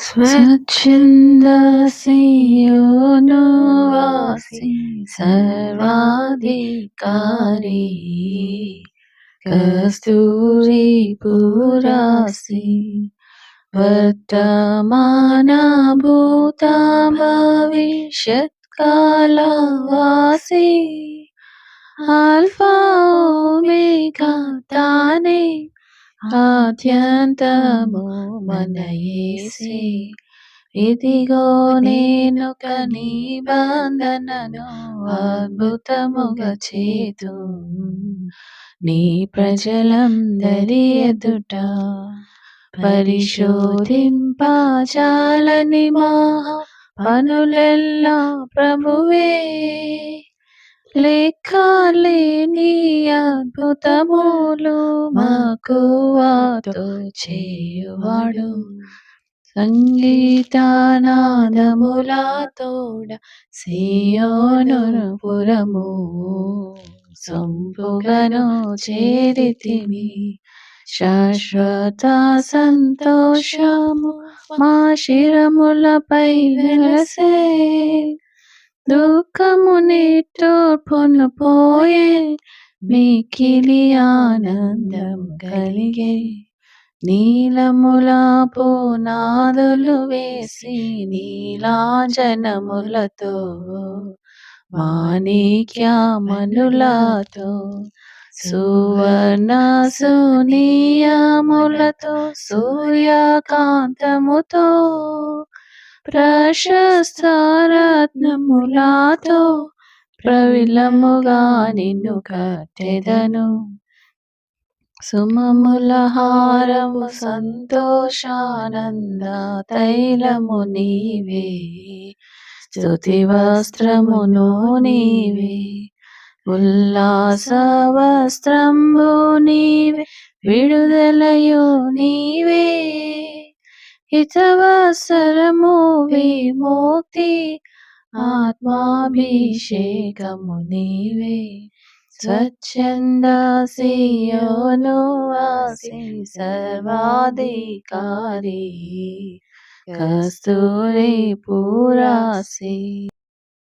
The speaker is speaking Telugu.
స్వచ్ఛంద సియోనువాసి సర్వాధికారి కస్తూరి పురాసి వర్తమాన భూత భవిష్యత్ కాలవాసి ఆల్ఫా ఓమేగా తానే ఆద్యంతము మన యేసే. ఇదిగో నేనొక నిబంధనను అద్భుతముగా చేతు నీ ప్రజలందరి ఎదుట పరిశోధింపజాలని మహా పనులెల్లా ప్రభువే లెక్కలేని అద్భుతములు మక్కువతో చేయువాడు సంగీతనాదములతోడ సియోను పురము సొంపుగను చేరితిమి. శాశ్వత సంతోషము మా శిరములపై వెలసే దుఃఖము నిట్టూర్పును పోయే మిక్కిలి ఆనందం కలిగే. నీలముల పునాదులు వేసి నీలాంజనములతో మాణిక్యమణులతో సువర్ణ సునియములతో సూర్యకాంతముతో ప్రశస్త రత్నములతో ప్రవిలముగా నిన్ను కట్టెదను. సుమముల హారము సంతోషానంద తైలము నీవే స్తుతి వస్త్రమును నీవే ఉల్లాస వస్త్రంబు నీవే విడుదలయు నీవే హితవత్సరము విముక్తి ఆత్మాభిషేకము నీవే. స్వచ్ఛంద సియోనువాసి సర్వాధికారి కస్తూరి పురాసి